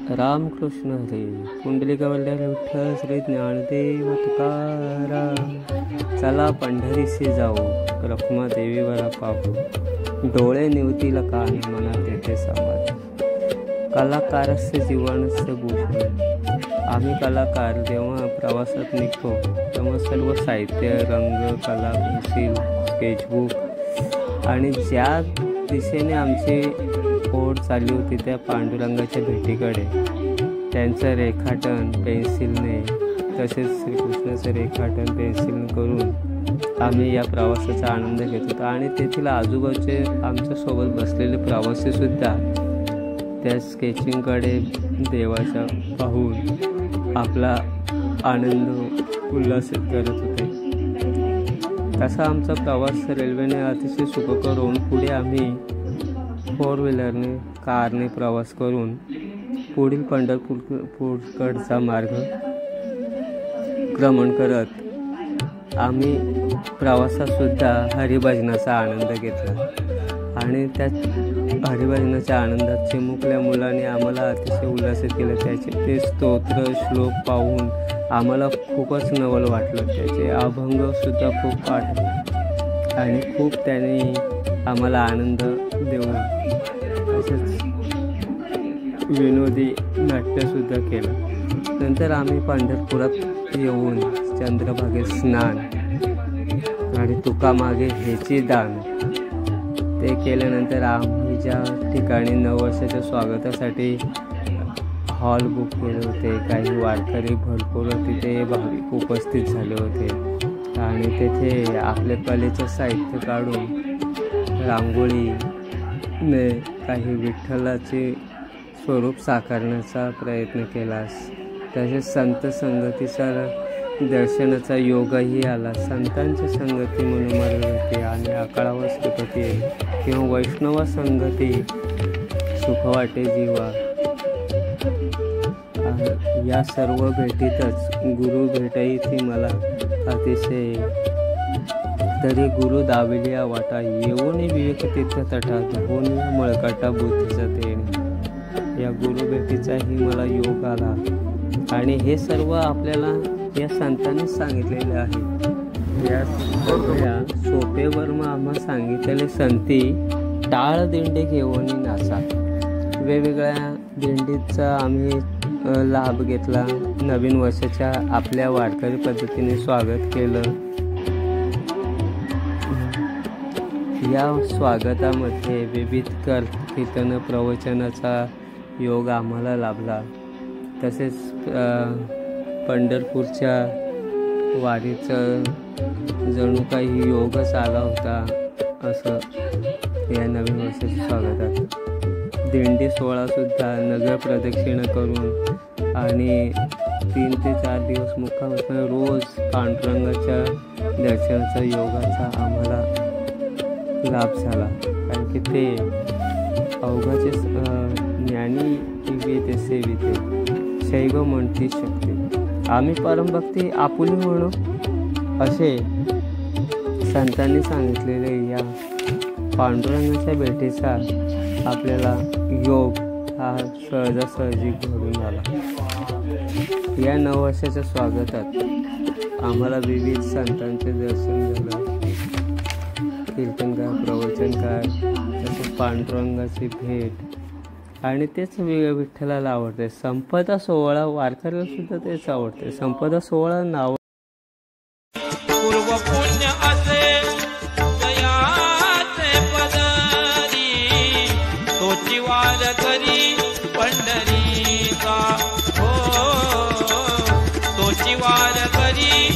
रामकृष्ण हरे. पुंडलिकवल्लभ विठ्ठल श्री ज्ञानदेव तुकाराम. चला पंढरीसे जाऊ, रखुमा देवीवरा पाहू. डोळे निवतील कान, मना तेथे समाधी. कलाकारस्य जीवनस्य भूषण. आम्ही कलाकार जेव्हा प्रवासात निघतो तेव्हा सर्व साहित्य, रंग, कला, पेन्सिल, स्केचबुक आणि ज्या दिशेने आमची ओढ चालली होती त्या पांडुरंगाच्या भेटीकडे, त्यांचं रेखाटन पेन्सिलने तसेच श्रीकृष्णाचं रेखाटन पेन्सिलने करून आम्ही या प्रवासाचा आनंद घेत होतो. आणि तेथील आजूबाजूचे आमच्यासोबत बसलेले प्रवासीसुद्धा त्या स्केचिंगकडे देवाच्या पाहून आपला आनंद उल्हासित करत होते. तसा आमचा प्रवास रेल्वेने अतिशय सुखकर होऊन पुढे आम्ही 4 व्हीलरने कारने प्रवास करून पुढील पंढरपूरकडचा मार्ग क्रमण करत आम्ही प्रवासातसुद्धा हरिभजनाचा आनंद घेतला. आणि त्या हरिभजनाच्या आनंदात चिमुकल्या मुलाने आम्हाला अतिशय उल्हासित केलं. ते स्तोत्र श्लोक पाहून आम्हाला खूपच नवल वाटलं. त्याचे अभंगसुद्धा खूप पाठ आणि खूप त्याने आम्हाला आनंद देऊन तसेच विनोदी नाट्यसुद्धा केलं. नंतर आम्ही पंढरपुरात येऊन चंद्रभागेत स्नान आणि तुकामागे हेची दान ते केल्यानंतर आम्ही ज्या ठिकाणी नववर्षाच्या स्वागतासाठी हॉल बुक केले होते, काही वारकरी भरपूर तिथे भाविक उपस्थित झाले होते आणि तेथे आपल्या कलेचं साहित्य काढून रांगोळीने काही विठ्ठलाचे स्वरूप साकारण्याचा प्रयत्न केला. तसेच संत संगतीचा दर्शनाचा योगही आला. संतांची संगती मनोमर्ग होते आणि आकाळावर श्रीपती किंवा वैष्णव संगती सुख वाटे जीवा. या सर्व भेटीतच गुरु भेटही ती मला अतिशय. तरी गुरु दाविलिया वाटा, येऊन विवेक तीर्थ तटा, धुवून मळकाटा बुद्धीचा देणे. या गुरु भेटीचाही मला योग आला आणि हे सर्व आपल्याला या संतांनीच सांगितलेले आहे. या सोपेवर आम्हाला सांगितलेले संती टाळ दिंडे घेऊन नाचा. वेगवेगळ्या दिंडीचा आम्ही लाभ घेतला. नवीन वर्षाच्या आपल्या वारकरी पद्धतीने स्वागत केलं. या स्वागतामध्ये विविध कीर्तन प्रवचनाचा योग आम्हाला लाभला. तसेच पंढरपूरच्या वारीचं जणू काही योगच आला होता असं या नवीन वर्षाच्या स्वागतात. दिंडी सोहळासुद्धा नगर प्रदक्षिणा करून आणि 3 ते 4 दिवस मुक्काम रोज पांडुरंगाच्या दर्शनाचा योगाचा आम्हाला लाभ झाला. कारण की ते अवघाचे ज्ञानी विते सेविते शैव म्हणती शक्ती. आम्ही परमभक्ती आपुली म्हणू असे संतांनी सांगितलेले या पांडुरंगाच्या भेटीचा आपल्याला योग हा सहजासहजी घडून आला. या नववर्षाच्या स्वागतात आम्हाला विविध संतांचे दर्शन झालं. कीर्तनकार, प्रवचनकार, तसेच पांडुरंगाची भेट आणि तेच विठ्ठलाला आवडते. संपदा सोहळा वारकऱ्याला सुद्धा तेच आवडते. संपदा सोहळा नाव पूर्व पुण्य असे दयाचे पदरी, तोची वार करी पंढरीचा. हो तोची वार करी